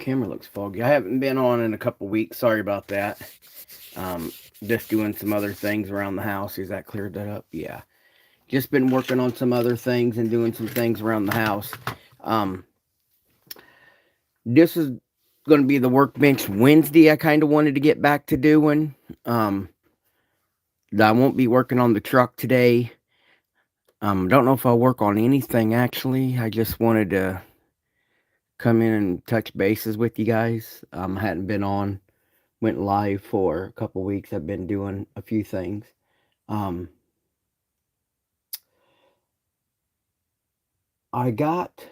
Camera looks foggy. I haven't been on in a couple weeks. Sorry about that. Um, just doing some other things around the house. Is that cleared that up? Yeah. Just been working on some other things and doing some things around the house. Um, this is going to be the workbench Wednesday. I kind of wanted to get back to doing. Um, I won't be working on the truck today. Don't know if I'll work on anything actually. I just wanted to come in and touch bases with you guys. I hadn't been on, went live for a couple weeks. I've been doing a few things. Um, I got,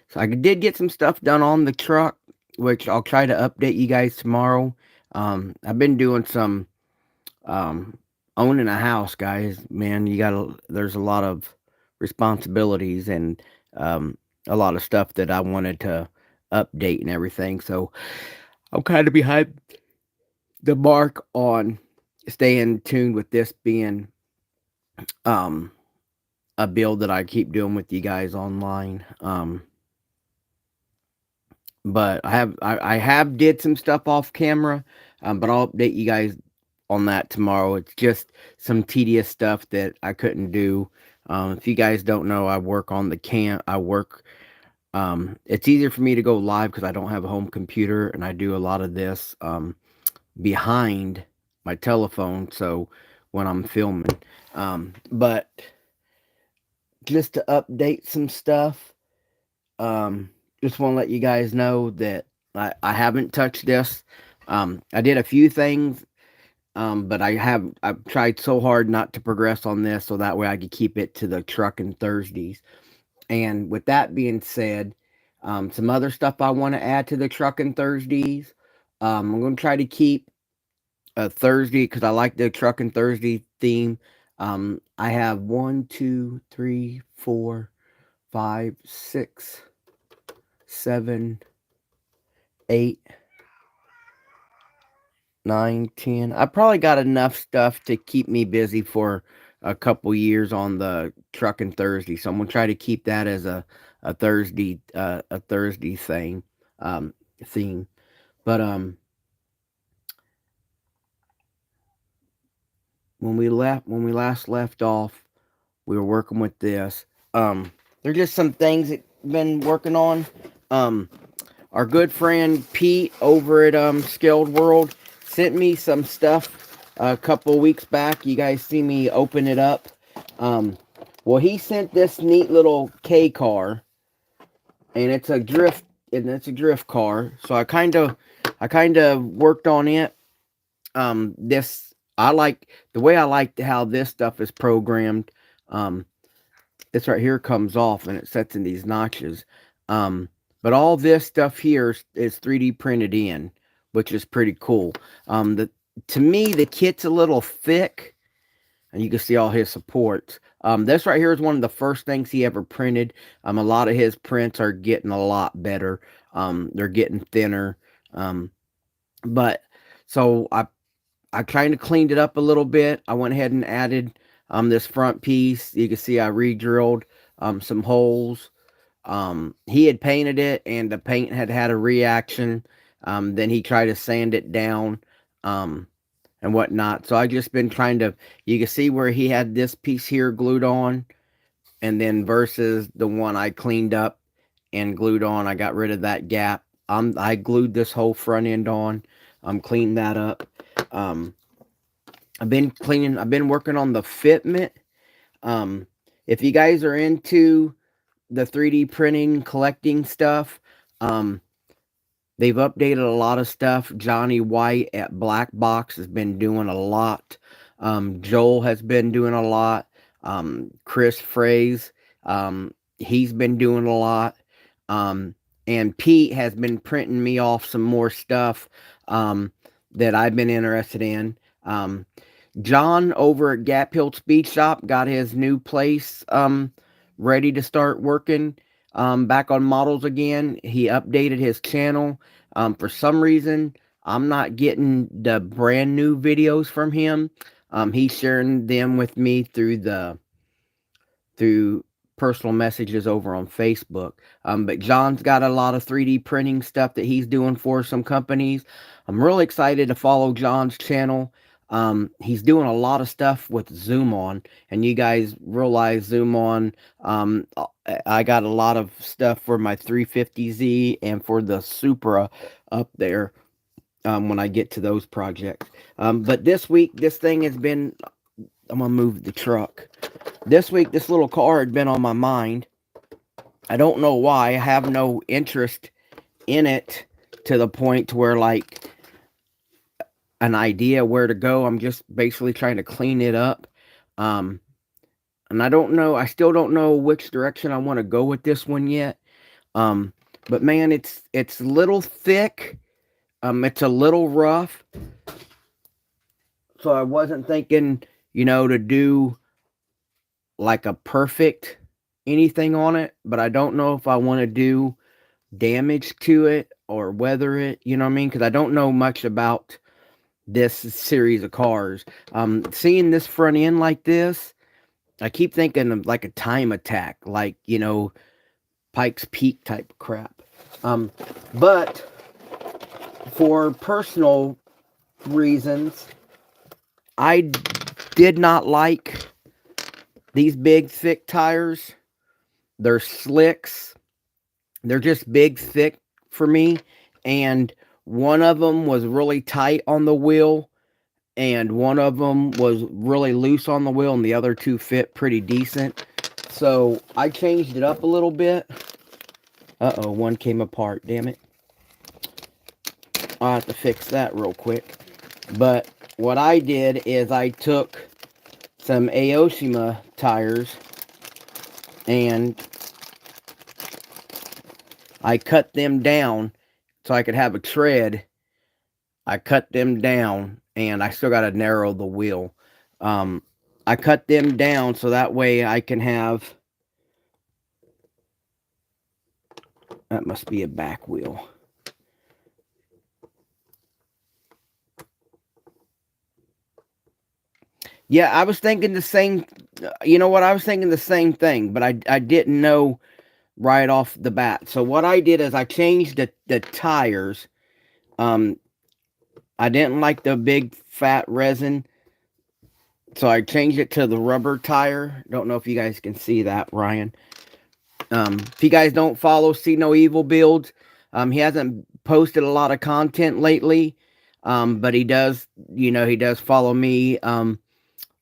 so I did get some stuff done on the truck, which I'll try to update you guys tomorrow. I've been doing some, um, owning a house, guys. Man, there's a lot of responsibilities and, um, a lot of stuff that I wanted to update and everything. So I'm kind of behind the mark on staying tuned with this being, um, a build that I keep doing with you guys online. But I have did some stuff off camera, but I'll update you guys on that tomorrow. It's just some tedious stuff that I couldn't do. If you guys don't know, I work on the cam. I work. It's easier for me to go live because I don't have a home computer, and I do a lot of this behind my telephone. So when I'm filming, but just to update some stuff. Just want to let you guys know that I haven't touched this. I did a few things, but I've tried so hard not to progress on this so that way I could keep it to the trucking Thursdays. And with that being said, some other stuff I want to add to the trucking Thursdays. I'm going to try to keep a Thursday because I like the trucking Thursday theme. I have 1, 2, 3, 4, 5, 6, 7, 8, 9, 10. I probably got enough stuff to keep me busy for a couple years on the trucking Thursday. So I'm gonna try to keep that as a Thursday thing theme. But when we last left off, we were working with this. There's just some things that been working on. Um our good friend Pete over at Skilled World sent me some stuff a couple weeks back. You guys see me open it up. Well, he sent this neat little K car, and it's a drift car. So I kind of worked on it. This I like the way I like how this stuff is programmed. Um, this right here comes off and it sets in these notches. Um, but all this stuff here is 3D printed in, which is pretty cool. To me, the kit's a little thick, and you can see all his supports. This right here is one of the first things he ever printed. A lot of his prints are getting a lot better. They're getting thinner. Um, but so I kind of cleaned it up a little bit. I went ahead and added this front piece. You can see I re-drilled some holes. He had painted it and the paint had a reaction. Then he tried to sand it down and whatnot. So I just been trying to, you can see where he had this piece here glued on, and then versus the one I cleaned up and glued on, I got rid of that gap. I glued this whole front end on. Cleaned that up. Um, I've been working on the fitment. If you guys are into the 3D printing, collecting stuff, um, they've updated a lot of stuff. Johnny White at Black Box has been doing a lot. Joel has been doing a lot. Chris Fraze, he's been doing a lot. And Pete has been printing me off some more stuff that I've been interested in. John over at Gap Hill Speed Shop got his new place ready to start working back on models again. He updated his channel. For some reason, I'm not getting the brand new videos from him. He's sharing them with me through personal messages over on Facebook. But John's got a lot of 3D printing stuff that he's doing for some companies. I'm really excited to follow John's channel. He's doing a lot of stuff with Zoom On, and you guys realize Zoom On. I got a lot of stuff for my 350Z and for the Supra up there when I get to those projects. But this week, this thing has been, I'm going to move the truck. This week, this little car had been on my mind. I don't know why. I have no interest in it to the point to where, like, an idea where to go. I'm just basically trying to clean it up. And I don't know. I still don't know which direction I want to go with this one yet. But man, it's a little thick. It's a little rough. So I wasn't thinking, you know, to do like a perfect anything on it, but I don't know if I want to do damage to it or weather it, you know what I mean? Because I don't know much about this series of cars. Seeing this front end like this, I keep thinking of like a Time Attack, like, you know, Pikes Peak type of crap. But for personal reasons, I did not like these big, thick tires. They're slicks. They're just big, thick for me. And one of them was really tight on the wheel. And one of them was really loose on the wheel. And the other two fit pretty decent. So I changed it up a little bit. Uh-oh, one came apart. Damn it. I'll have to fix that real quick. But what I did is I took some Aoshima tires and I cut them down so I could have a tread. I cut them down and I still got to narrow the wheel. I cut them down so that way I can have, that must be a back wheel. Yeah, I was thinking the same, you know what, I was thinking the same thing, but I didn't know right off the bat. So what I did is I changed the tires. I didn't like the big fat resin, so I changed it to the rubber tire. Don't know if you guys can see that, Ryan. If you guys don't follow See No Evil Builds, he hasn't posted a lot of content lately, but he does, you know, he does follow me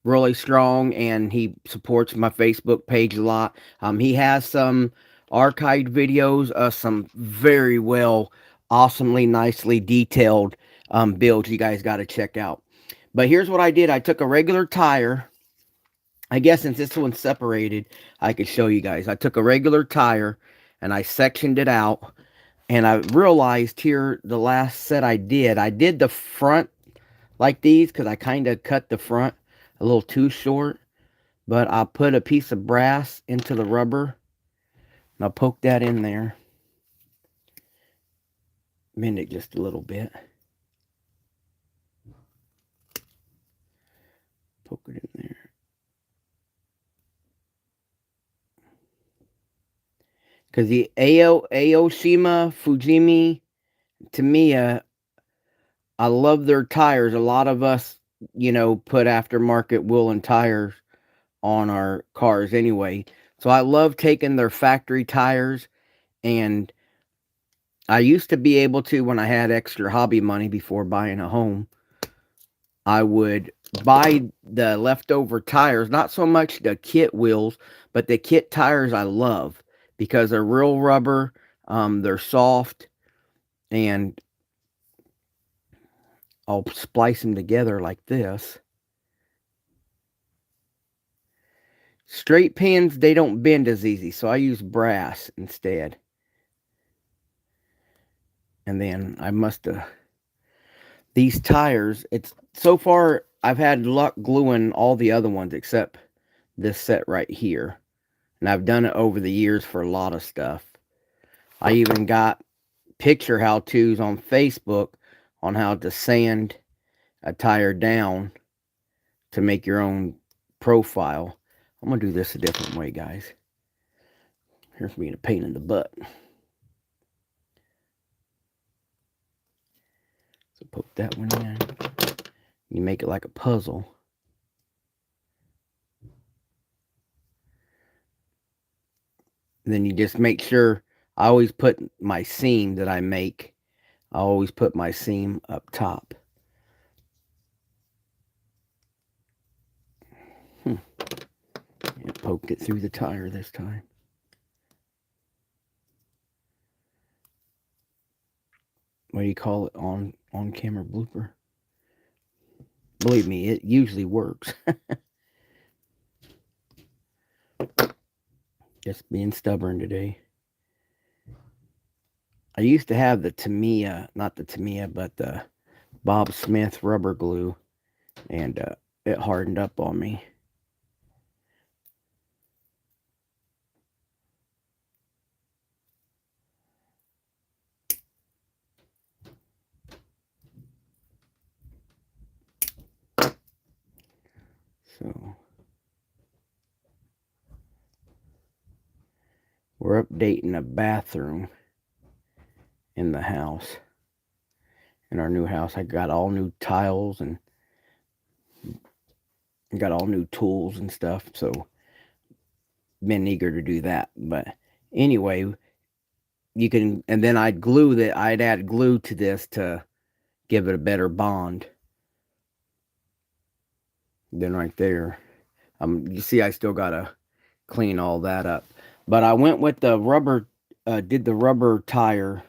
really strong, and he supports my Facebook page a lot. He has some archived videos of some very well, awesomely, nicely detailed builds you guys got to check out. But here's what I did. I took a regular tire. I guess since this one's separated, I could show you guys. I took a regular tire and I sectioned it out. And I realized here, the last set I did the front like these because I kind of cut the front a little too short. But I'll put a piece of brass into the rubber. And I'll poke that in there. Bend it just a little bit. Poke it in there. Because the Aoshima, Fujimi, Tamiya, I love their tires. A lot of us, you know, put aftermarket Whelen tires on our cars anyway. So I love taking their factory tires. And I used to be able to, when I had extra hobby money before buying a home, I would buy the leftover tires. Not so much the kit wheels, but the kit tires I love. Because they're real rubber, they're soft, and I'll splice them together like this. Straight pins, they don't bend as easy, so I use brass instead. And then I must have, these tires, it's, so far I've had luck gluing all the other ones except this set right here. And I've done it over the years for a lot of stuff. I even got picture how-tos on Facebook on how to sand a tire down to make your own profile. I'm going to do this a different way, guys. Here's being a pain in the butt. So poke that one in. You make it like a puzzle. Then you just make sure, I always put my seam that I make, I always put my seam up top. And poked it through the tire this time. What do you call it, on camera blooper? Believe me, it usually works. Just being stubborn today. I used to have the Tamiya, not the Tamiya, but the Bob Smith rubber glue, and it hardened up on me. So we're updating a bathroom in the house. In our new house, I got all new tiles and got all new tools and stuff. So been eager to do that. But anyway, you can, and then I'd add glue to this to give it a better bond. Then right there, you see I still gotta clean all that up. But I went with the rubber, did the rubber tire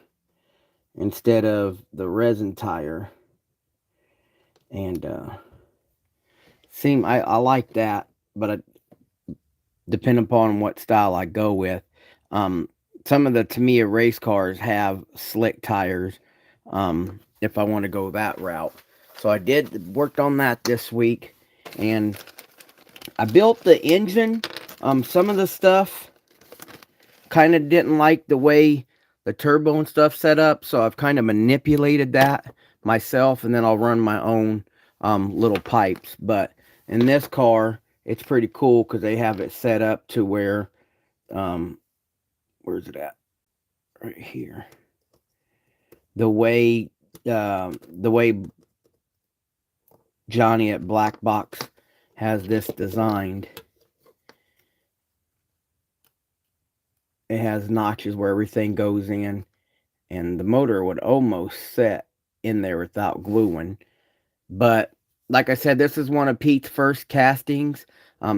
instead of the resin tire. And I like that, but depend upon what style I go with. Some of the Tamiya race cars have slick tires, if I want to go that route. So I worked on that this week, and I built the engine. Some of the stuff kind of didn't like the way the turbo and stuff set up, so I've kind of manipulated that myself, and then I'll run my own little pipes. But in this car, it's pretty cool because they have it set up to where, where's it at? Right here. The way Johnny at Black Box has this designed, it has notches where everything goes in, and the motor would almost set in there without gluing. But like I said, this is one of Pete's first castings.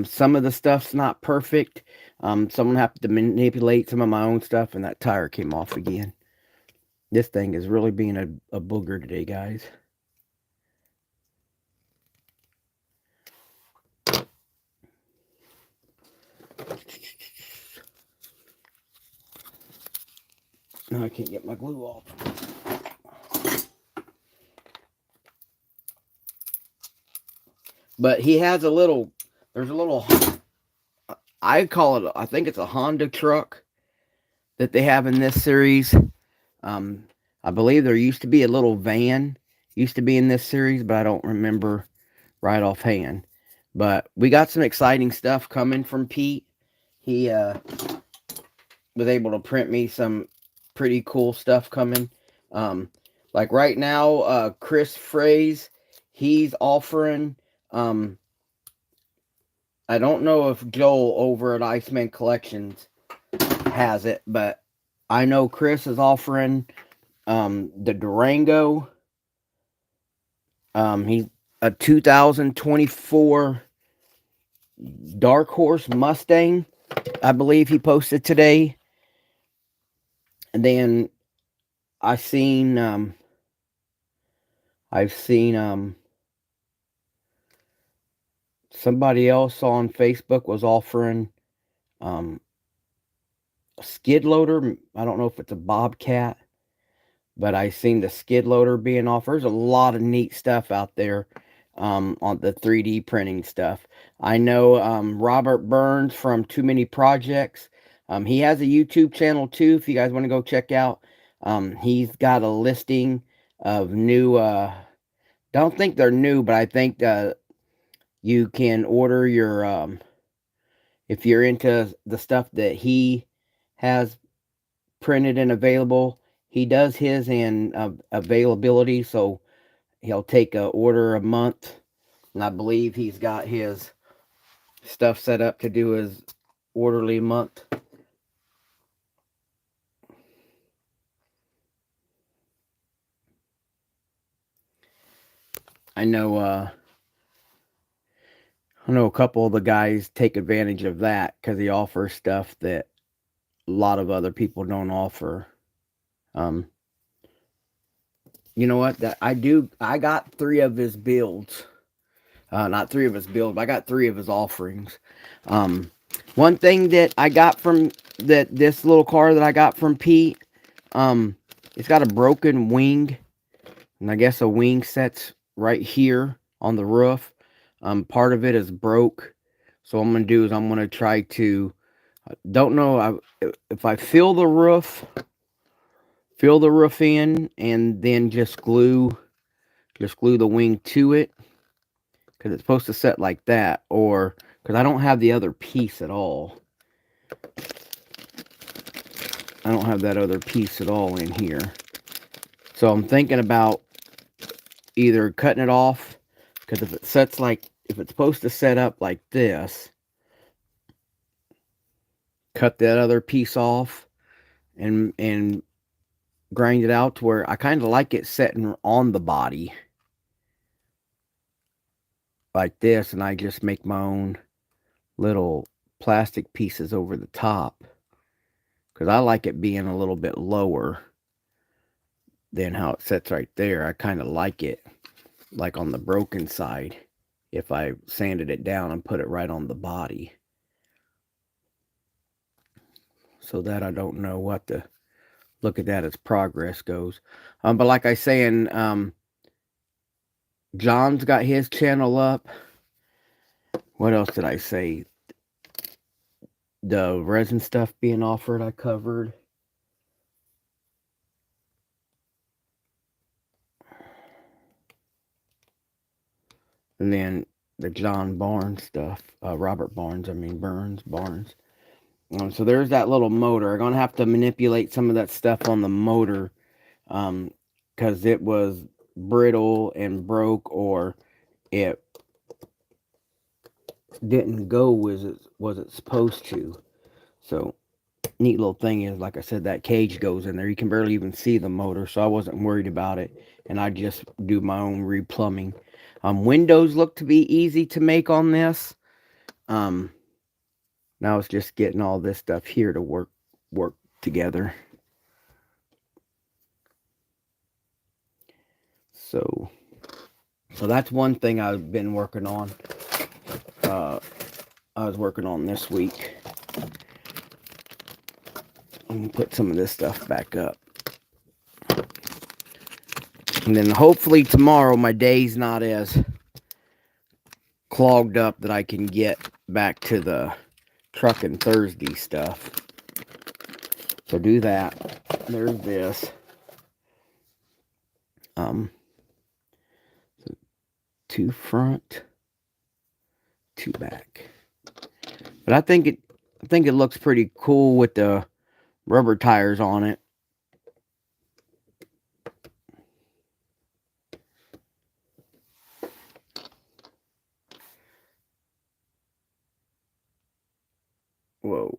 Some of the stuff's not perfect. Someone have to manipulate some of my own stuff, and that tire came off again. This thing is really being a booger today, guys. Now I can't get my glue off. But he has there's a little, I call it, I think it's a Honda truck that they have in this series. I believe there used to be a little van, used to be in this series, but I don't remember right offhand. But we got some exciting stuff coming from Pete. He was able to print me some pretty cool stuff coming. Like right now, Chris Fraze, he's offering, I don't know if Joel over at Iceman Collections has it, but I know Chris is offering the Durango. He's a 2024 Dark Horse Mustang, I believe he posted today. And then I've seen somebody else on Facebook was offering a skid loader. I don't know if it's a Bobcat, but I seen the skid loader being offered. There's a lot of neat stuff out there on the 3D printing stuff. I know Robert Burns from Too Many Projects. He has a YouTube channel too, if you guys want to go check out. He's got a listing of new, don't think they're new, but I think you can order your, if you're into the stuff that he has printed and available. He does his in availability, so he'll take a order a month, and I believe he's got his stuff set up to do his orderly month. I know a couple of the guys take advantage of that because he offers stuff that a lot of other people don't offer. You know what? That I got 3 of his builds. Not 3 of his builds, but I got 3 of his offerings. One thing that I got from this little car that I got from Pete, it's got a broken wing, and I guess a wing sets right here on the roof. Part of it is broke, so what I'm gonna do is I'm gonna try to. Don't know if I fill the roof in, and then just glue the wing to it, because it's supposed to set like that, or because I don't have the other piece at all. I don't have that other piece at all in here. So I'm thinking about either cutting it off, because if it's supposed to set up like this, cut that other piece off and grind it out to where I kind of like it setting on the body like this, and I just make my own little plastic pieces over the top, because I like it being a little bit lower than how it sets right there. I kind of like it like on the broken side if I sanded it down and put it right on the body, so that I don't know what to look at that as progress goes. But like I saying, John's got his channel up. What else did I say? The resin stuff being offered, I covered. And then the John Barnes stuff. Robert Barnes, Barnes. So there's that little motor. I'm going to have to manipulate some of that stuff on the motor, because it was brittle and broke, or it didn't go as it was supposed to. So neat little thing is, like I said, that cage goes in there. You can barely even see the motor, so I wasn't worried about it, and I just do my own replumbing. Windows look to be easy to make on this. Now it's just getting all this stuff here to work together. So that's one thing I've been working on. I was working on this week. I'm gonna put some of this stuff back up, and then hopefully tomorrow my day's not as clogged up that I can get back to the trucking Thursday stuff. So do that. There's this. 2 front, 2 back. But I think it looks pretty cool with the rubber tires on it. Whoa.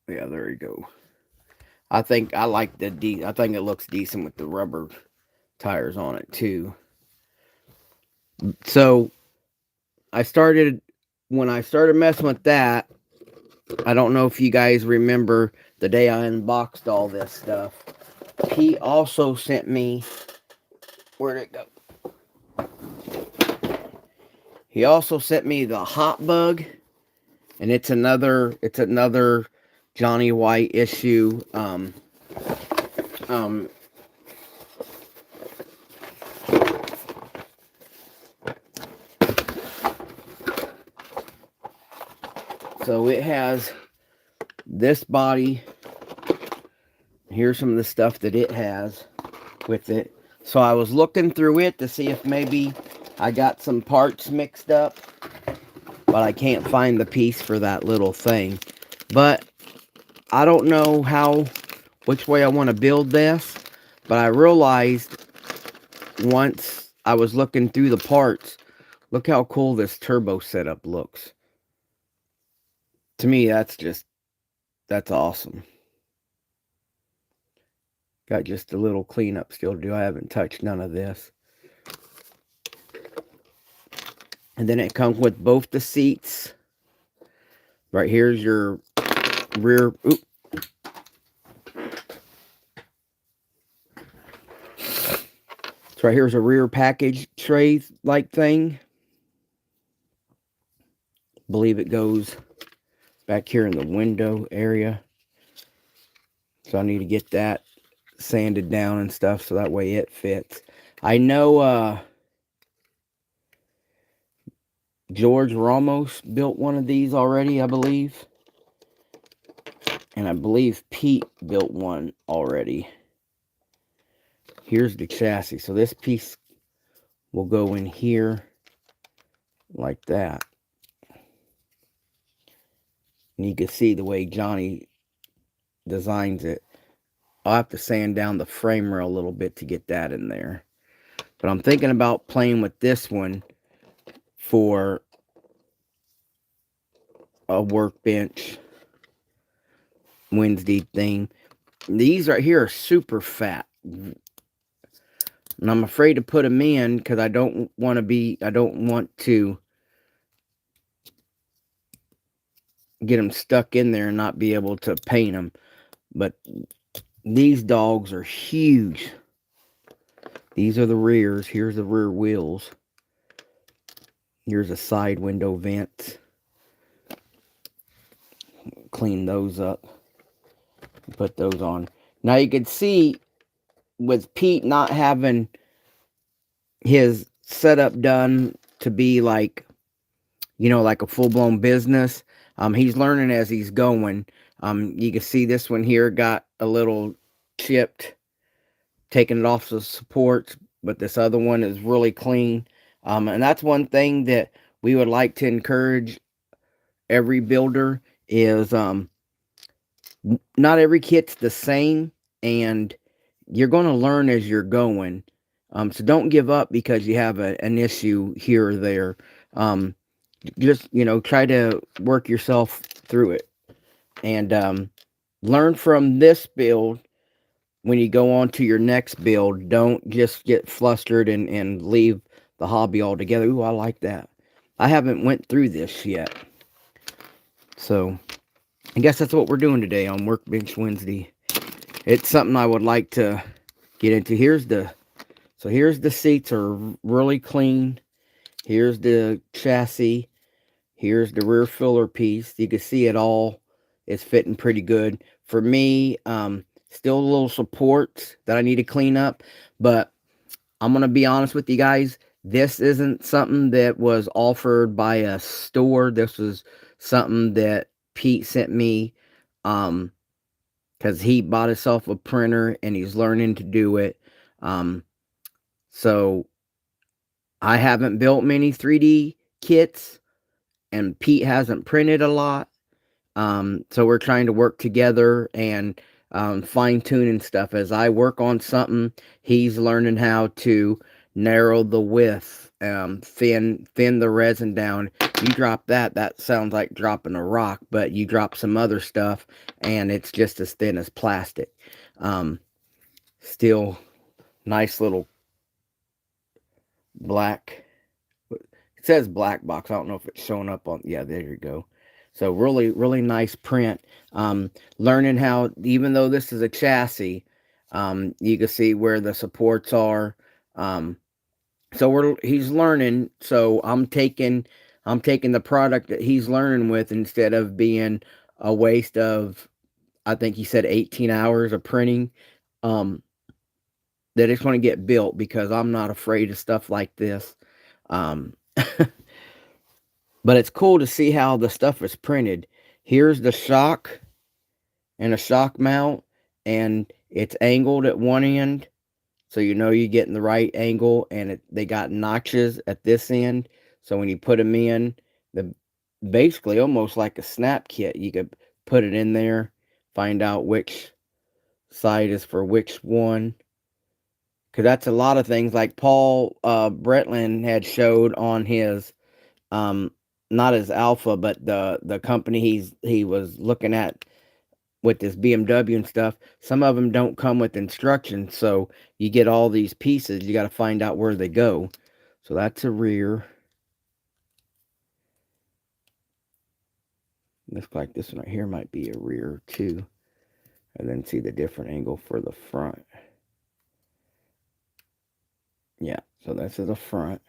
Yeah, there you go. I think I like I think it looks decent with the rubber tires on it too. So when I started messing with that, I don't know if you guys remember the day I unboxed all this stuff. He also sent me, where'd it go? He also sent me the Hot Bug, and it's another Johnny White issue. So it has this body. Here's some of the stuff that it has with it. So I was looking through it to see if maybe I got some parts mixed up, but I can't find the piece for that little thing. But I don't know which way I want to build this, but I realized once I was looking through the parts, look how cool this turbo setup looks. To me, that's awesome. Got just a little cleanup still to do. I haven't touched none of this. And then it comes with both the seats. Right here's your rear. Oop. So right here's a rear package tray like thing. Believe it goes back here in the window area. So I need to get that sanded down and stuff so that way it fits. I know George Ramos built one of these already, I believe. And I believe Pete built one already. Here's the chassis. So this piece will go in here like that. And you can see the way Johnny designs it. I'll have to sand down the frame rail a little bit to get that in there. But I'm thinking about playing with this one for a workbench Wednesday thing. These right here are super fat. And I'm afraid to put them in because I don't want to get them stuck in there and not be able to paint them. But these dogs are huge. These are the rears. Here's the rear wheels. Here's a side window vent. Clean those up. Put those on. Now you can see with Pete not having his setup done to be like, like a full-blown business. He's learning as he's going. You can see this one here got a little chipped, taking it off the supports, but this other one is really clean. And that's one thing that we would like to encourage every builder is not every kit's the same, and you're going to learn as you're going. So don't give up because you have an issue here or there. Just, try to work yourself through it. And learn from this build when you go on to your next build. Don't just get flustered and leave the hobby altogether. Ooh, I like that. I haven't went through this yet. So I guess that's what we're doing today on Workbench Wednesday. It's something I would like to get into. Here's the seats are really clean. Here's the chassis. Here's the rear filler piece. You can see it all is fitting pretty good. For me, still a little supports that I need to clean up. But I'm going to be honest with you guys. This isn't something that was offered by a store. This was something that Pete sent me. Because he bought himself a printer and he's learning to do it. So I haven't built many 3D kits. And Pete hasn't printed a lot. So we're trying to work together and fine-tune and stuff. As I work on something, he's learning how to narrow the width, thin the resin down. You drop that sounds like dropping a rock, but you drop some other stuff, and it's just as thin as plastic. Still nice little black. It says black box. I don't know if it's showing up on. Yeah, there you go. So really, really nice print. Learning how, even though this is a chassis, you can see where the supports are. So he's learning. So I'm taking the product that he's learning with instead of being a waste of, I think he said 18 hours of printing. That it's going to get built because I'm not afraid of stuff like this. But it's cool to see how the stuff is printed. Here's the shock and a shock mount, and it's angled at one end, so you're getting the right angle, and they got notches at this end, so when you put them in, basically almost like a snap kit, you could put it in there, find out which side is for which one. Because that's a lot of things like Paul Bretland had showed on his not his Alpha, but the company he was looking at with this BMW and stuff. Some of them don't come with instructions, so you get all these pieces. You got to find out where they go. So that's a rear. Looks like this one right here might be a rear too. And then see the different angle for the front. Yeah, so this is a front.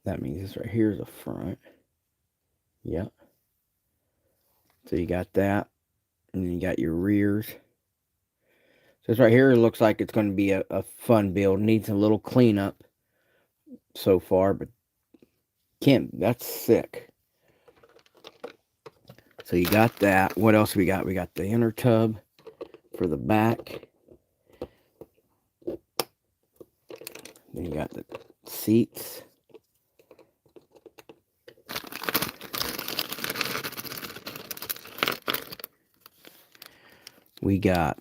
That means this right here is a front. Yep. So you got that. And then you got your rears. So this right here looks like it's going to be a fun build. Needs a little cleanup so far, but that's sick. So you got that. What else we got? We got the inner tub for the back. Then you got the seats. We got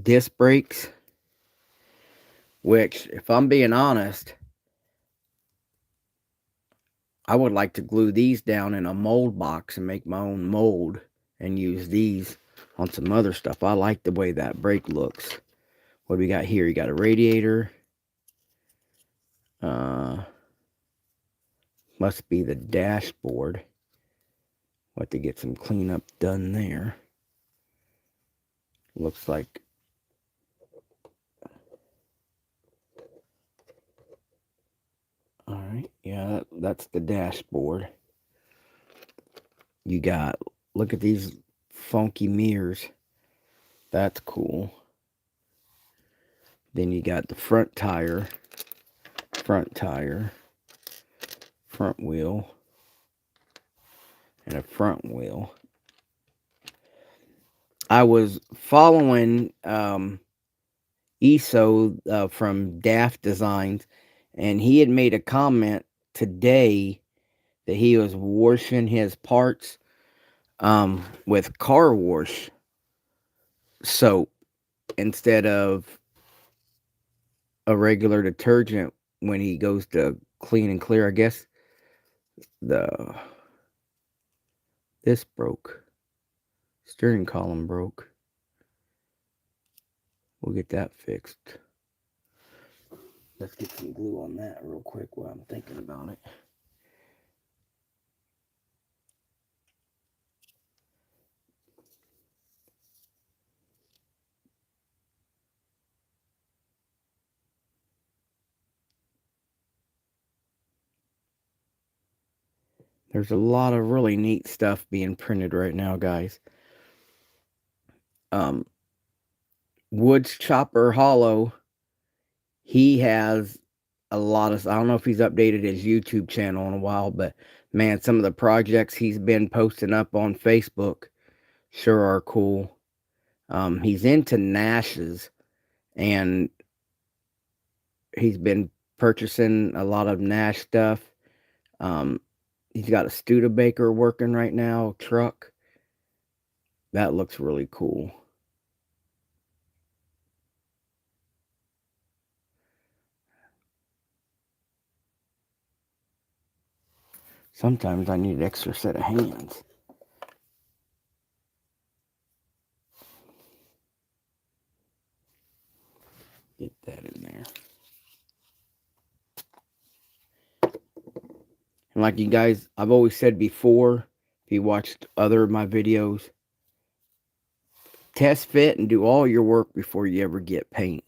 disc brakes, which, if I'm being honest, I would like to glue these down in a mold box and make my own mold and use these on some other stuff. I like the way that brake looks. What do we got here? You got a radiator. Must be the dashboard. What to get some cleanup done there. Looks like alright, yeah, that's the dashboard. You got, look at these funky mirrors. That's cool. Then you got the front tire, front wheel, and a front wheel. I was following ESO from Daft Designs, and he had made a comment today that he was washing his parts with car wash soap instead of a regular detergent when he goes to clean and clear. I guess this broke. Steering column broke. We'll get that fixed. Let's get some glue on that real quick while I'm thinking about it. There's a lot of really neat stuff being printed right now, guys. Woods Chopper Hollow, he has a lot of, I don't know if he's updated his YouTube channel in a while, but man, some of the projects he's been posting up on Facebook sure are cool. He's into Nash's, and he's been purchasing a lot of Nash stuff. He's got a Studebaker working right now, truck. That looks really cool. Sometimes I need an extra set of hands. Get that in there. And like you guys, I've always said before, if you watched other of my videos, test fit and do all your work before you ever get paint.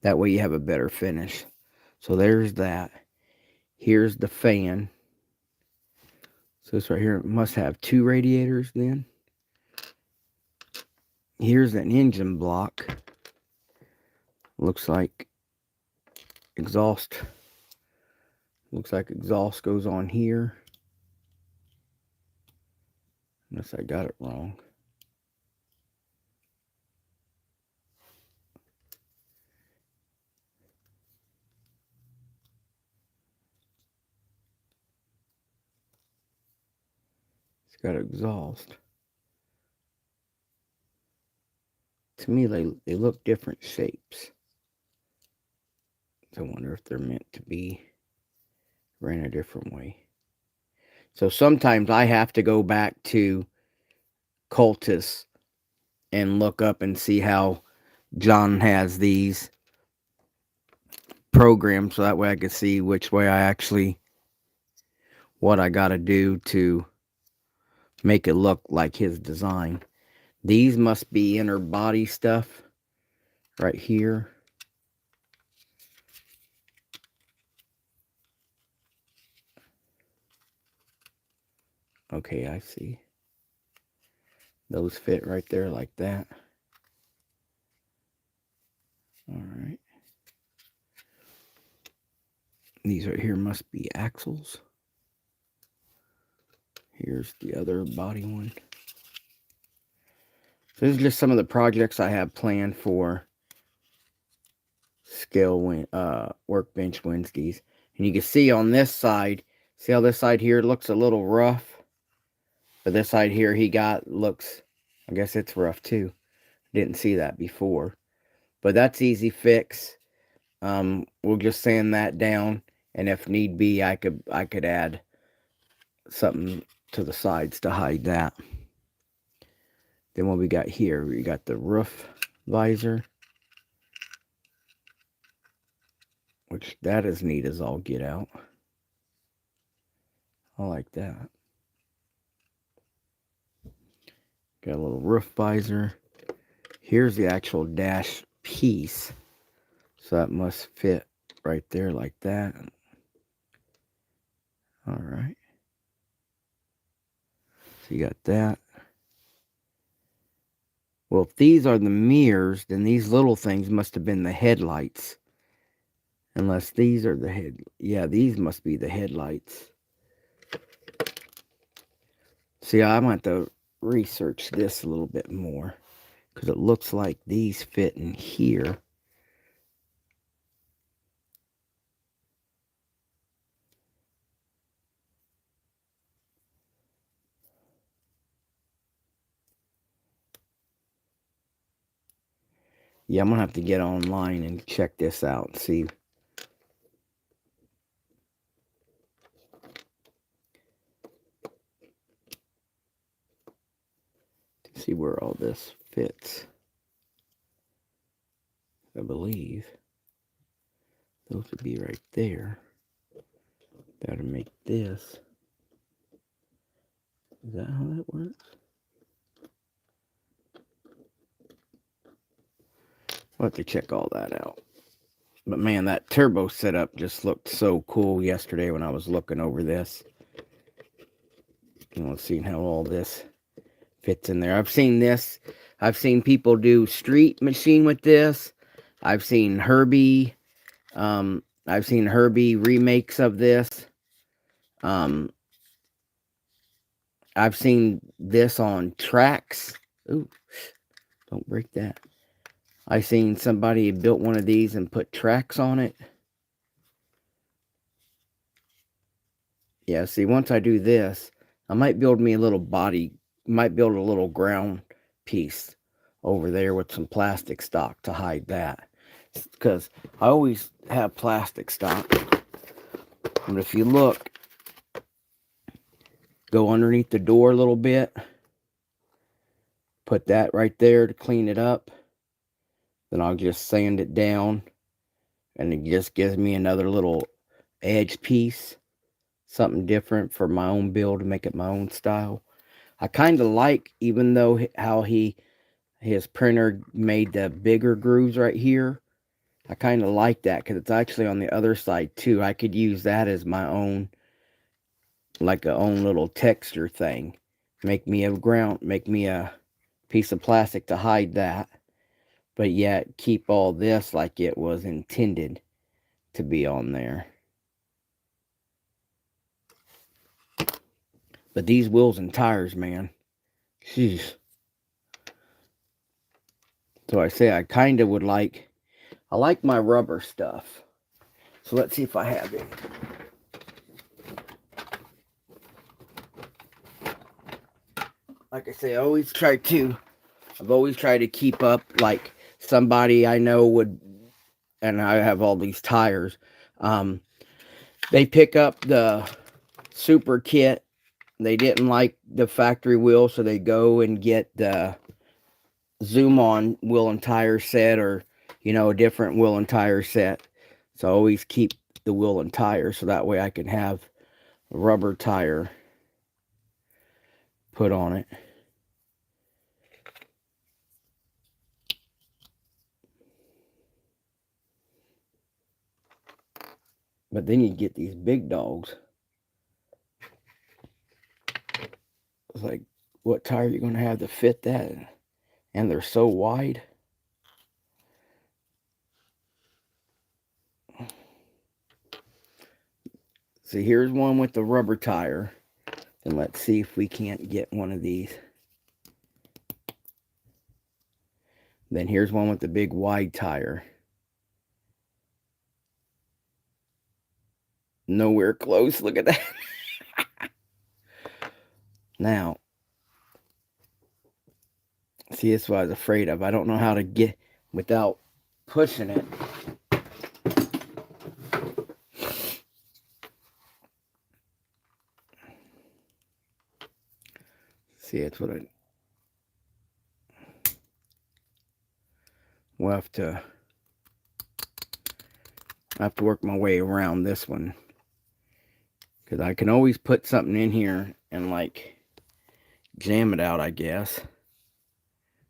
That way you have a better finish. So there's that. Here's the fan. So this right here must have 2 radiators then. Here's an engine block. Looks like exhaust. Looks like exhaust goes on here. Unless I got it wrong. It's got exhaust. to me, they look different shapes. So I wonder if they're meant to be ran a different way. So sometimes I have to go back to Cultus and look up and see how John has these programs, so that way I can see which way what I got to do to make it look like his design. These must be inner body stuff right here. Okay, I see. Those fit right there like that. All right. These right here must be axles. Here's the other body one. So this is just some of the projects I have planned for Workbench Wednesdays. And you can see on this side, see how this side here looks a little rough? But this side here looks, I guess it's rough too. Didn't see that before. But that's easy fix. We'll just sand that down, and if need be, I could add something to the sides to hide that. Then what we got here, we got the roof visor, which that is neat as all get out. I like that. Got a little roof visor. Here's the actual dash piece. So that must fit right there like that. All right. So you got that. Well, if these are the mirrors, then these little things must have been the headlights. Unless these are the yeah, these must be the headlights. See, I might have to research this a little bit more, because it looks like these fit in here. Yeah, I'm going to have to get online and check this out and see. See where all this fits. I believe those would be right there. Got to make this. Is that how that works? I'll have to check all that out. But man, that turbo setup just looked so cool yesterday when I was looking over this. You know, seeing how all this fits in there. I've seen this. I've seen people do street machine with this. I've seen Herbie. I've seen Herbie remakes of this. I've seen this on tracks. Ooh, don't break that. I've seen somebody built one of these and put tracks on it. Yeah, see, once I do this, I might build me a little might build a little ground piece over there with some plastic stock to hide that. Because I always have plastic stock. And if you look, go underneath the door a little bit. Put that right there to clean it up. Then I'll just sand it down. And it just gives me another little edge piece. Something different for my own build to make it my own style. I kind of like, even though how his printer made the bigger grooves right here, I kind of like that because it's actually on the other side too. I could use that as my own, like a own little texture thing. Make me a piece of plastic to hide that, but yet keep all this like it was intended to be on there. But these wheels and tires, man. Jeez. So I say I kind of would like, I like my rubber stuff. So let's see if I have it. Like I say, I always try to I've always tried to keep up, like somebody I know would, and I have all these tires. They pick up the super kit. They didn't like the factory wheel, so they go and get the Zoom on wheel and tire set, or a different wheel and tire set. So I always keep the wheel and tire, so that way I can have a rubber tire put on it. But then you get these big dogs. It's like, what tire are you going to have to fit that? And they're so wide. So here's one with the rubber tire. And let's see if we can't get one of these. Then here's one with the big wide tire. Nowhere close. Look at that. Now, see, that's what I was afraid of. I don't know how to get without pushing it. See, that's what we'll have to work my way around this one. Because I can always put something in here and like jam it out, I guess.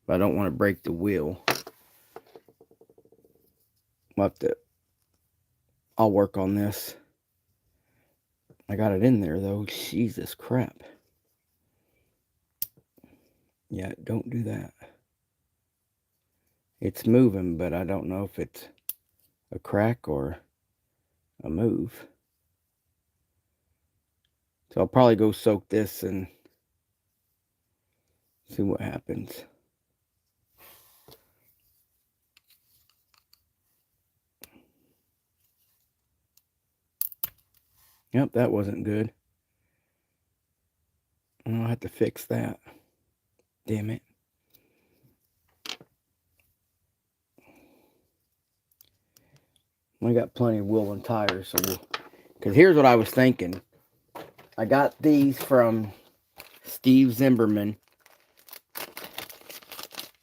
But I don't want to break the wheel. I'll work on this. I got it in there though. Jesus crap. Yeah, don't do that. It's moving, but I don't know if it's a crack or a move. So I'll probably go soak this and see what happens. Yep, that wasn't good. I'll have to fix that. Damn it. I got plenty of wheel and tires, so because here's what I was thinking. I got these from Steve Zimmerman,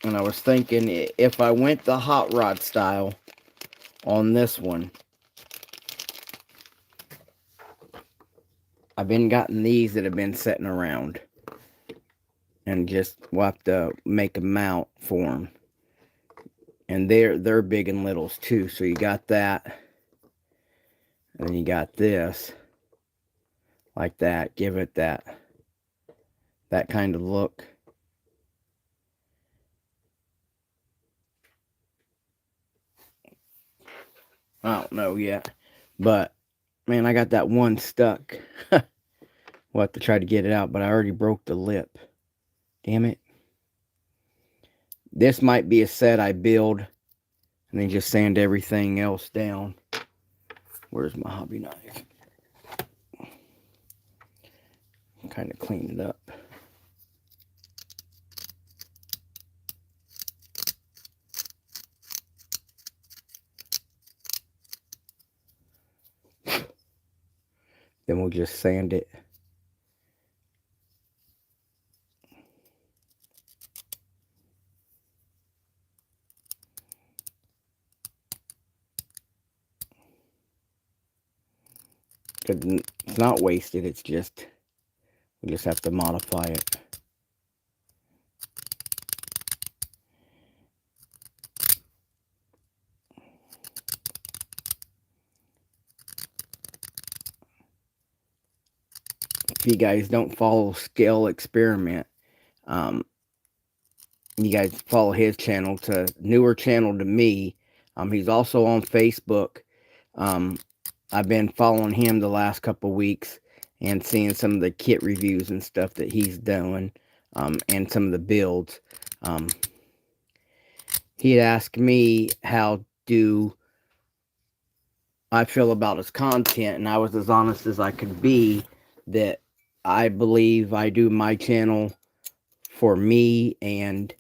and I was thinking if I went the hot rod style on this one, I've been gotten these that have been sitting around, and just we'll have to make a mount for them. And they're big and littles too. So you got that. And then you got this. Like that. Give it that kind of look. I don't know yet. But, man, I got that one stuck. We'll have to try to get it out. But I already broke the lip. Damn it. This might be a set I build and then just sand everything else down. Where's my hobby knife? Kind of clean it up. Then we'll just sand it. Because it's not wasted, it's just, we just have to modify it. If you guys don't follow Scale Experiment, you guys follow his channel. It's a newer channel to me. He's also on Facebook. I've been following him the last couple weeks and seeing some of the kit reviews and stuff that he's doing, and some of the builds. He had asked me how do I feel about his content, and I was as honest as I could be that I believe I do my channel for me and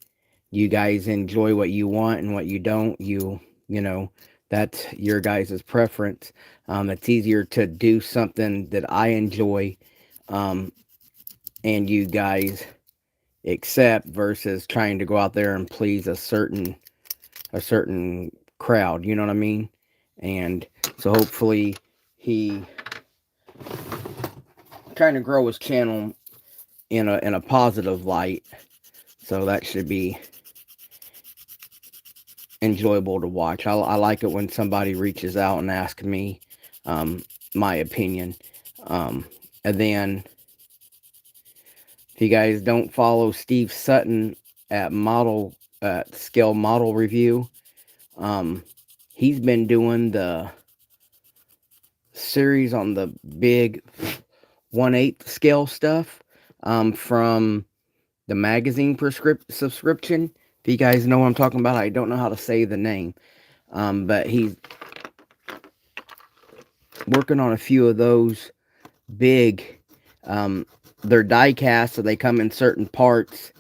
You guys enjoy what you want and what you don't. You know, that's your guys' preference. It's easier to do something that I enjoy, um, and you guys accept versus trying to go out there and please a certain crowd. You know what I mean? And so hopefully he trying to grow his channel in a positive light. So that should be enjoyable to watch. I like it when somebody reaches out and asks me um, my opinion. Um, and then, if you guys don't follow Steve Sutton at Scale Model Review, um, he's been doing the series on the big 1/8 scale stuff from the magazine subscription. If you guys know what I'm talking about, I don't know how to say the name. But he's working on a few of those big. They're die cast, so they come in certain parts.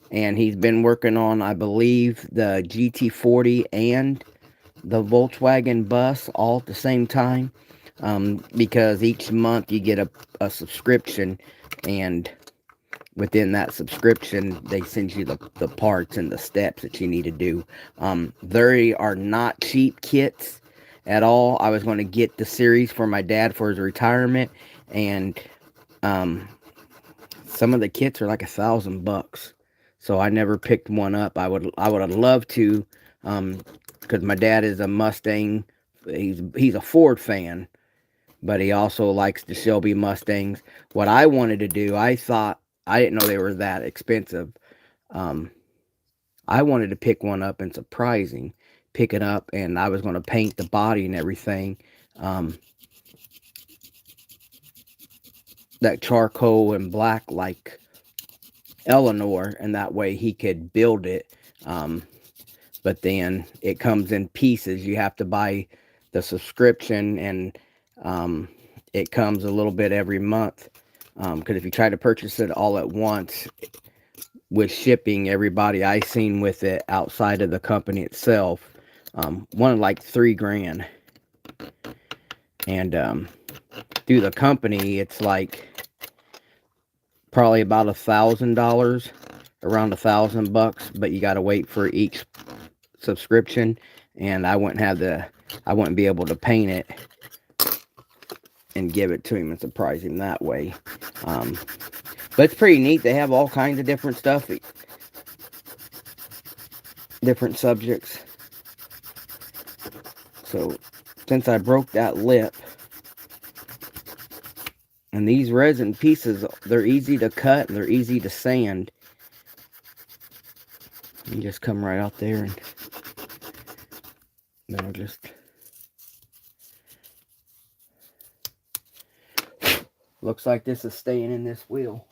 And he's been working on, I believe, the GT40 and the Volkswagen bus all at the same time. Because each month you get a subscription, and within that subscription, they send you the parts and the steps that you need to do. They are not cheap kits at all. I was going to get the series for my dad for his retirement, and some of the kits are like $1,000. So I never picked one up. I would have loved to, because my dad is a Mustang. He's a Ford fan, but he also likes the Shelby Mustangs. What I wanted to do, I didn't know they were that expensive. Um, I wanted to pick one up and pick it up, and I was going to paint the body and everything. That charcoal and black like Eleanor, and that way he could build it. But then it comes in pieces. You have to buy the subscription, and it comes a little bit every month. Because if you try to purchase it all at once, with shipping, everybody I seen with it outside of the company itself, wanted like $3,000. And through the company, it's like probably about $1,000, around $1,000, but you got to wait for each subscription, and I wouldn't be able to paint it and give it to him and surprise him that way. But it's pretty neat. They have all kinds of different stuff, different subjects. So since I broke that lip, and these resin pieces, they're easy to cut and they're easy to sand. You just come right out there, and then I'll just looks like this is staying in this wheel.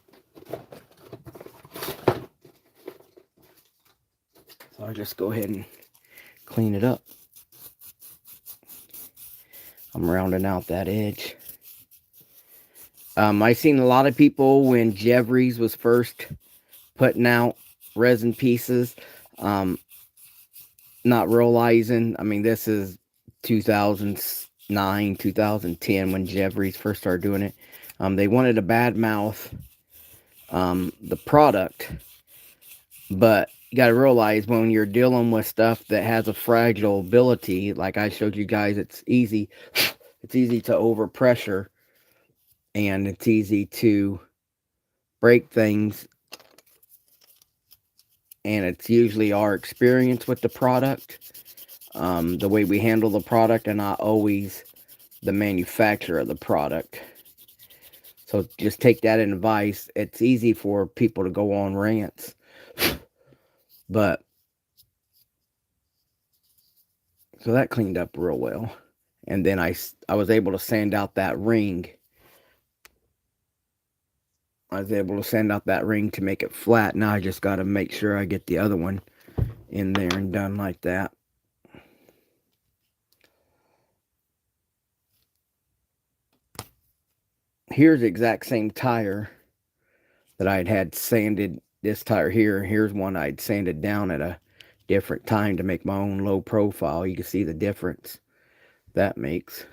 So I'll just go ahead and clean it up. I'm rounding out that edge. I seen a lot of people when Jeffries was first putting out resin pieces, not realizing, I mean, this is 2009, 2010 when Jeffries first started doing it. They wanted to badmouth the product, but you got to realize when you're dealing with stuff that has a fragile ability, like I showed you guys, it's easy to overpressure, and it's easy to break things, and it's usually our experience with the product, the way we handle the product, and not always the manufacturer of the product. So just take that advice. It's easy for people to go on rants, but so that cleaned up real well. And then I was able to sand out that ring. I was able to sand out that ring to make it flat. Now I just got to make sure I get the other one in there and done like that. Here's the exact same tire that I had sanded this tire here. Here's one I'd sanded down at a different time to make my own low profile. You can see the difference that makes.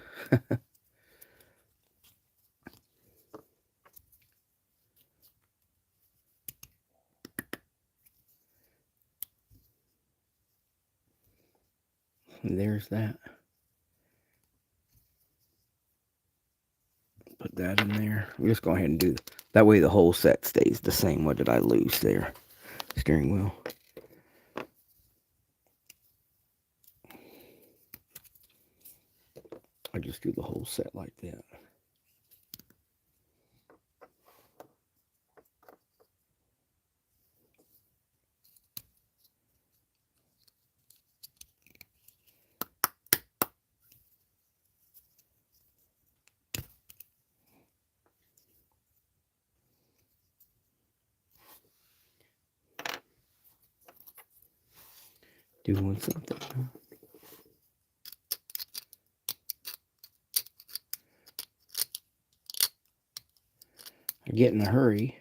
And there's that. Put that in there. I'm just go ahead and do that way the whole set stays the same. What did I lose there? Steering wheel. I just do the whole set like that. Doing something. I get in a hurry.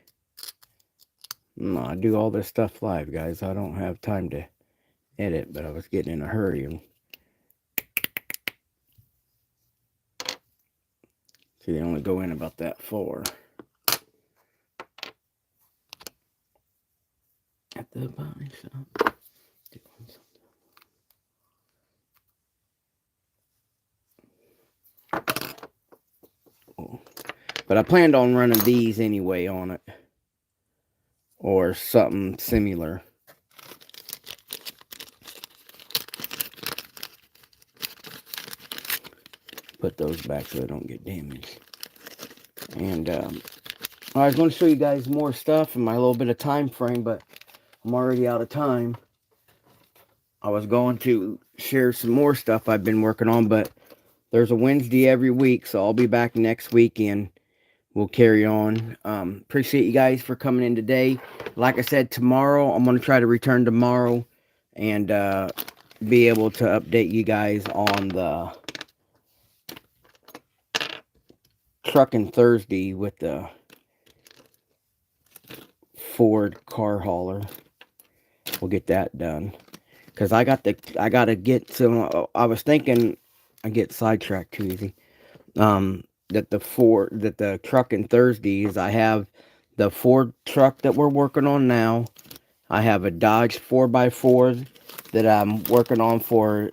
No, I do all this stuff live, guys. I don't have time to edit, but I was getting in a hurry. And see, they only go in about that far. At the body shop. Doing something. Oh. But I planned on running these anyway on it. Or something similar. Put those back so they don't get damaged. And I was going to show you guys more stuff in my little bit of time frame, but I'm already out of time. I was going to share some more stuff I've been working on, but there's a Wednesday every week, so I'll be back next weekend. We'll carry on. Appreciate you guys for coming in today. Like I said, tomorrow, I'm going to try to return tomorrow and be able to update you guys on the Trucking Thursday with the Ford car hauler. We'll get that done. Because I gotta get some, I was thinking, I get sidetracked too easy. That the Trucking Thursdays, I have the Ford truck that we're working on now. I have a Dodge 4x4 that I'm working on for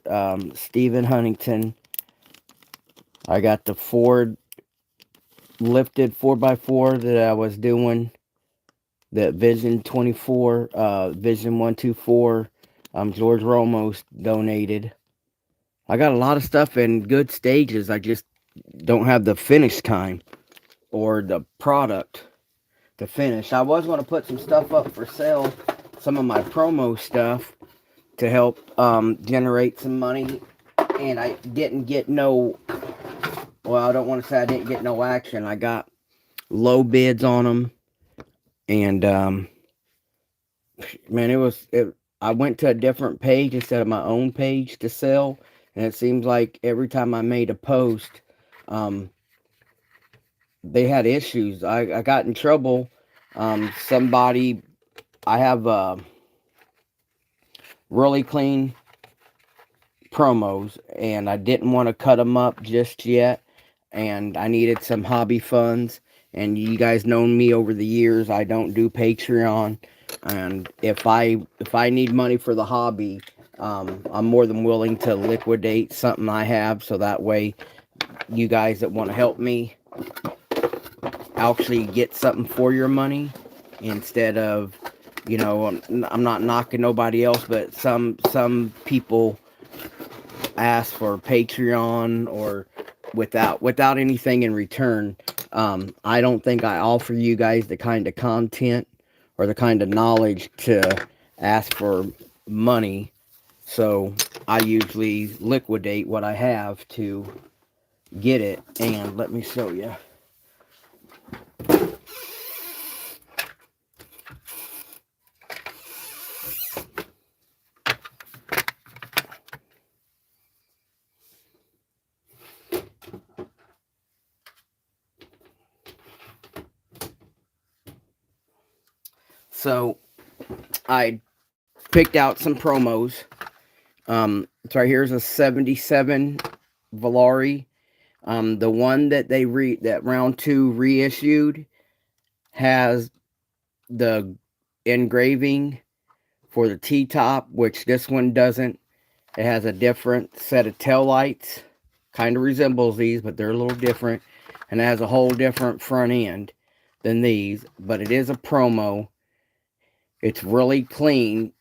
Stephen Huntington. I got the Ford lifted 4x4 that I was doing. The Vision 24, Vision 124, George Ramos donated. I got a lot of stuff in good stages. I just don't have the finish time or the product to finish. I was going to put some stuff up for sale, some of my promo stuff to help generate some money, and I didn't get no, well, I don't want to say I didn't get no action. I got low bids on them, and man, I went to a different page instead of my own page to sell, and it seems like every time I made a post, they had issues. I got in trouble. Somebody, I have really clean promos, and I didn't want to cut them up just yet, and I needed some hobby funds. And you guys known me over the years, I don't do Patreon, and if I need money for the hobby, I'm more than willing to liquidate something I have, so that way you guys that want to help me actually get something for your money, instead of, you know, I'm not knocking nobody else, but some people ask for Patreon or without anything in return. I don't think I offer you guys the kind of content or the kind of knowledge to ask for money, so I usually liquidate what I have to get it. And let me show you. So I picked out some promos. So right here's a 77 Valari. The one that that round 2 reissued has the engraving for the T-top, which this one doesn't. It has a different set of tail lights. Kind of resembles these, but they're a little different. And it has a whole different front end than these. But it is a promo. It's really clean.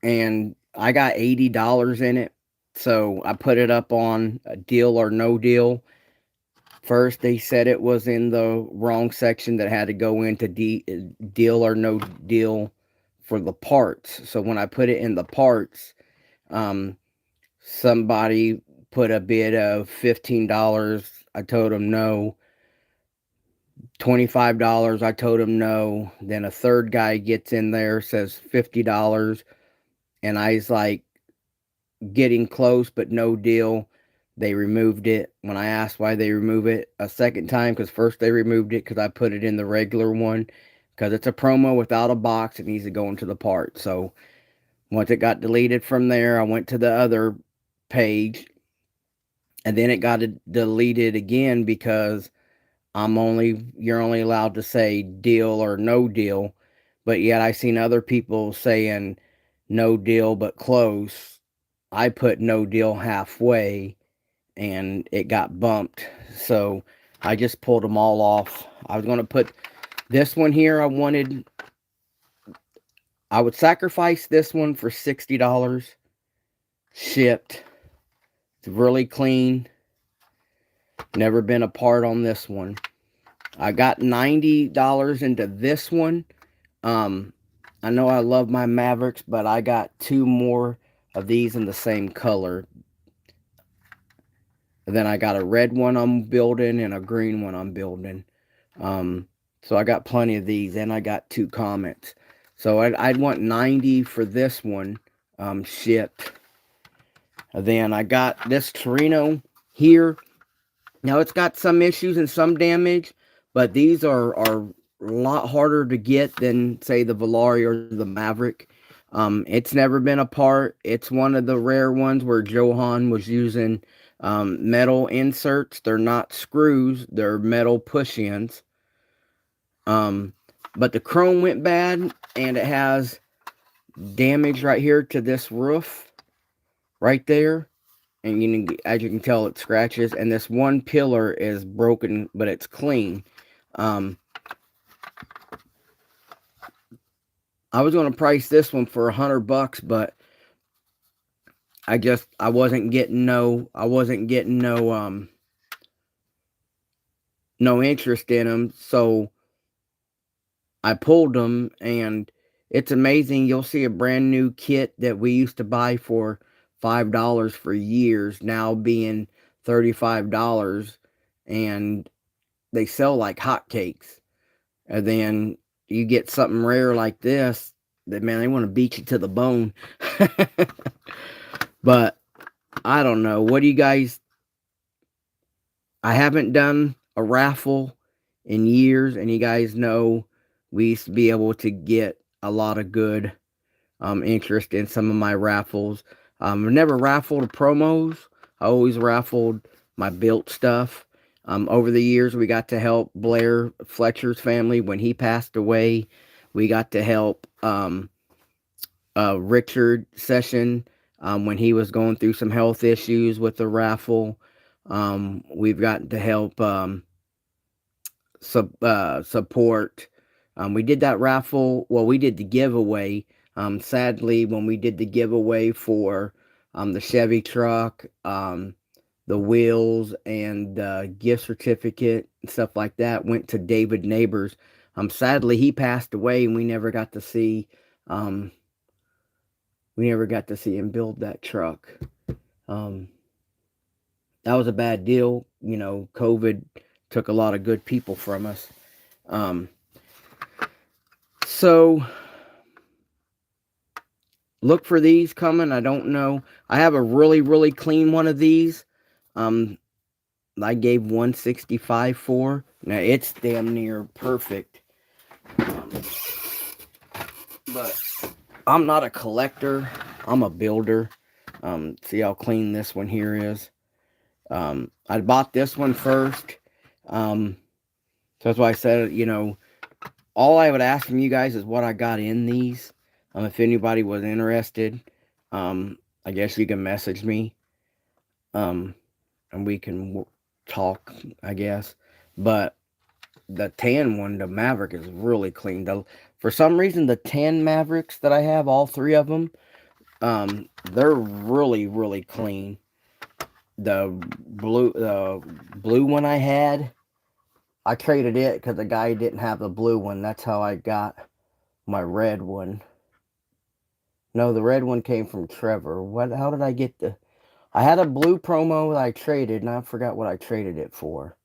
And I got $80 in it. So I put it up on a deal or no deal. First, they said it was in the wrong section that had to go into deal or no deal for the parts. So when I put it in the parts, somebody put a bid of $15. I told them no. $25. I told him no. Then a third guy gets in there, says $50. And I was like, getting close, but no deal. They removed it. When I asked why they remove it a second time, because first they removed it because I put it in the regular one, because it's a promo without a box. It needs to go into the part. So once it got deleted from there, I went to the other page, and then it got deleted again because you're only allowed to say deal or no deal. But yet I seen other people saying no deal but close. I put no deal halfway, and it got bumped. So I just pulled them all off. I was going to put this one here. I would sacrifice this one for $60 shipped. It's really clean. Never been a part on this one. I got $90 into this one. I know I love my Mavericks, but I got 2 more of these in the same color. And then I got a red one I'm building and a green one I'm building. So I got plenty of these, and I got 2 Comets. So I'd want 90 for this one shipped. And then I got this Torino here. Now it's got some issues and some damage, but these are a lot harder to get than, say, the Valari or the Maverick. It's never been apart. It's one of the rare ones where Johan was using metal inserts. They're not screws, they're metal push-ins. But the chrome went bad, and it has damage right here to this roof right there. And as you can tell, it scratches. And this one pillar is broken, but it's clean. I was going to price this one for $100, but I wasn't getting no interest in them. So I pulled them, and it's amazing. You'll see a brand new kit that we used to buy for $5 for years now being $35, and they sell like hotcakes. And then you get something rare like this that, man, they want to beat you to the bone. But I don't know. What do you guys... I haven't done a raffle in years, and you guys know we used to be able to get a lot of good interest in some of my raffles. I've never raffled promos. I always raffled my built stuff. Over the years, we got to help Blair Fletcher's family when he passed away. We got to help Richard Session when he was going through some health issues with the raffle. We've gotten to help support. We did that raffle. Well, we did the giveaway. Sadly, when we did the giveaway for the Chevy truck, the wheels, and the gift certificate and stuff like that went to David Neighbors. Sadly, he passed away, and we never got to see him build that truck. That was a bad deal. COVID took a lot of good people from us. So look for these coming. I don't know. I have a really, really clean one of these. I gave $165 for. Now it's damn near perfect. But I'm not a collector. I'm a builder. See how clean this one here is. I bought this one first. So that's why I said, all I would ask from you guys is what I got in these. If anybody was interested, I guess you can message me. And we can talk, I guess. But the tan one, the Maverick, is really clean. For some reason, the tan Mavericks that I have, all three of them, they're really, really clean. The blue one I had, I traded it because the guy didn't have the blue one. That's how I got my red one. No, the red one came from Trevor. How did I get the... I had a blue promo that I traded, and I forgot what I traded it for.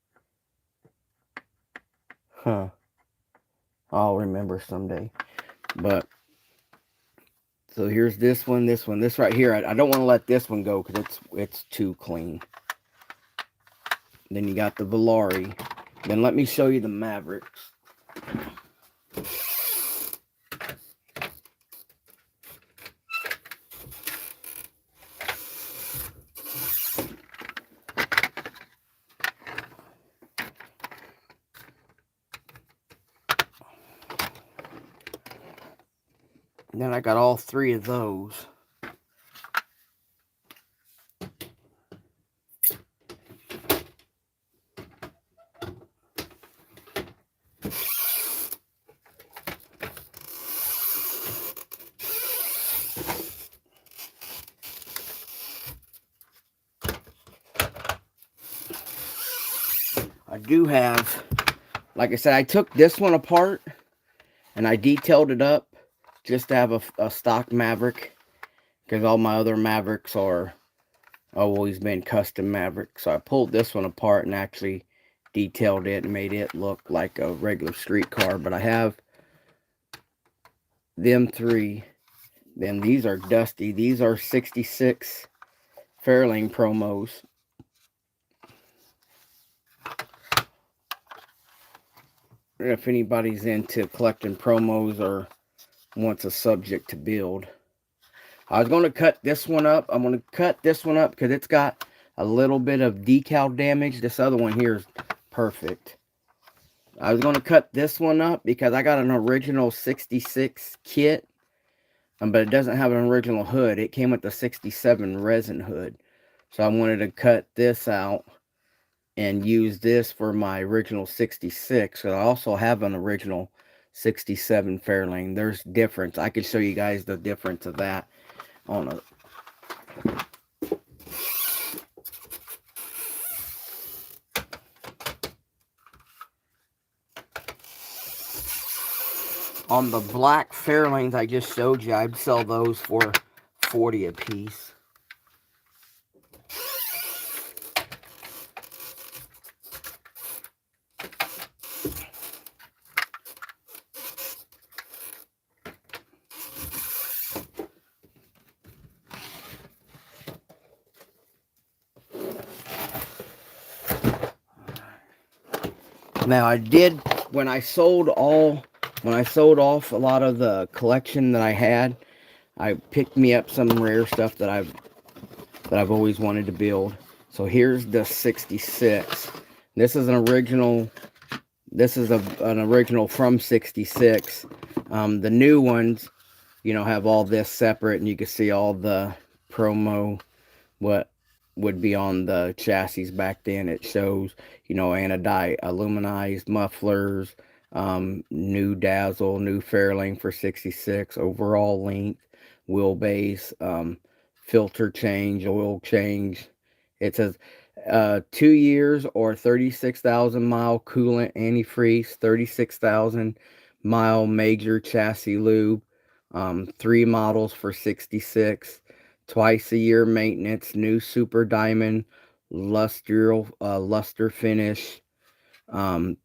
Huh. I'll remember someday. But, so here's this one. This right here. I don't want to let this one go because it's too clean. Then you got the Volare. Then let me show you the Mavericks. And then I got all three of those. I do have, like I said, I took this one apart and I detailed it up just to have a stock Maverick, because all my other Mavericks are always been custom Mavericks. So I pulled this one apart and actually detailed it and made it look like a regular street car. But I have them three. Then these are dusty. These are 66 Fairlane promos. If anybody's into collecting promos or wants a subject to build. I was going to cut this one up. I'm going to cut this one up because it's got a little bit of decal damage. This other one here is perfect. I was going to cut this one up because I got an original 66 kit, but it doesn't have an original hood. It came with the 67 resin hood. So I wanted to cut this out and use this for my original 66. So I also have an original 67 Fairlane. There's difference. I could show you guys the difference of that on a... On the black Fairlanes I just showed you, I'd sell those for $40 a piece. Now I did, when I sold off a lot of the collection that I had, I picked me up some rare stuff that I've always wanted to build. So here's the 66. This is an original. This is an original from 66. The new ones, have all this separate, and you can see all the promo, what would be on the chassis back then. It shows, anodized, aluminized mufflers, new dazzle, new Fairlane for 66, overall length, wheelbase, filter change, oil change. It says 2 years or 36,000 mile coolant antifreeze, 36,000 mile major chassis lube, 3 models for 66, twice a year maintenance, new super diamond luster finish,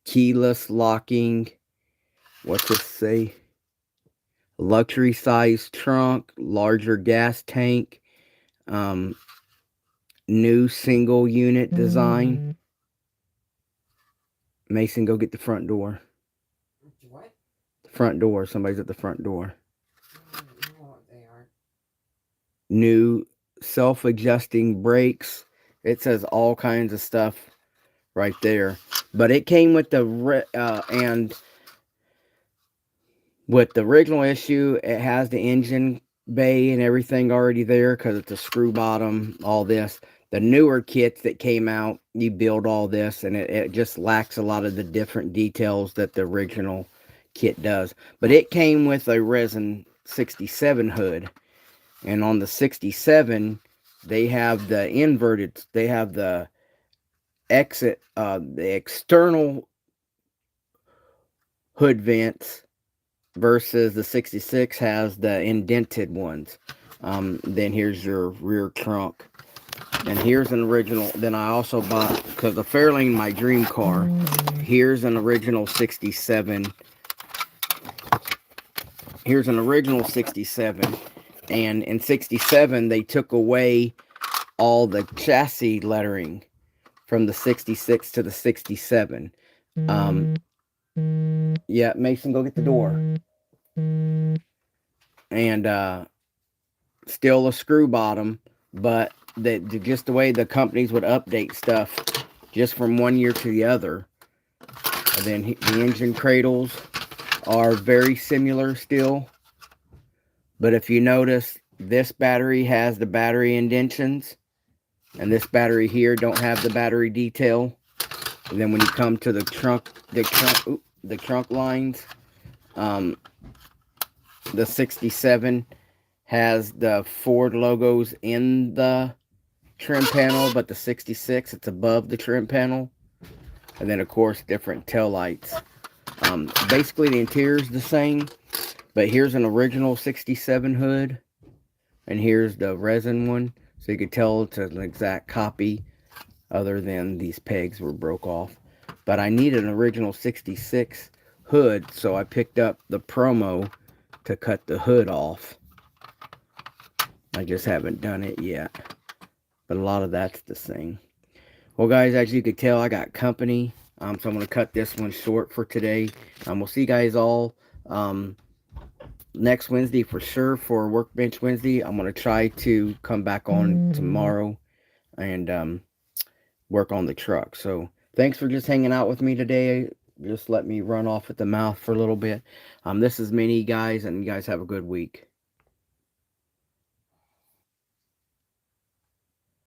keyless locking, what's this say, luxury size trunk, larger gas tank, new single unit design. Mason, go get the front door. What? The front door. Somebody's at the front door. new self-adjusting brakes. It says all kinds of stuff right there. But it came with the and with the original issue, it has the engine bay and everything already there because it's a screw bottom, all this. The newer kits that came out, you build all this, and it just lacks a lot of the different details that the original kit does. But it came with a resin 67 hood, and on the 67, they have the inverted, they have the the external hood vents versus the 66 has the indented ones. Then here's your rear trunk. And here's an original. Then I also bought, because the Fairlane, my dream car, here's an original 67. Here's an original 67. And in 67, they took away all the chassis lettering from the 66 to the 67. Yeah, Mason, go get the door. And still a screw bottom, but just the way the companies would update stuff just from one year to the other. And then the engine cradles are very similar still. But if you notice, this battery has the battery indentions, and this battery here don't have the battery detail. And then when you come to the trunk lines, the 67 has the Ford logos in the trim panel, but the 66, it's above the trim panel. And then, of course, different tail lights. Basically, the interior is the same, but here's an original 67 hood, and here's the resin one, so you could tell it's an exact copy, other than these pegs were broke off. But I need an original 66 hood, so I picked up the promo to cut the hood off. I just haven't done it yet, but a lot of that's the same. Well, guys, as you could tell, I got company, so I'm going to cut this one short for today. We'll see you guys all next Wednesday for sure for Workbench Wednesday. I'm going to try to come back on tomorrow and work on the truck. So thanks for just hanging out with me today. Just let me run off at the mouth for a little bit. This is Minnie, guys, and you guys have a good week.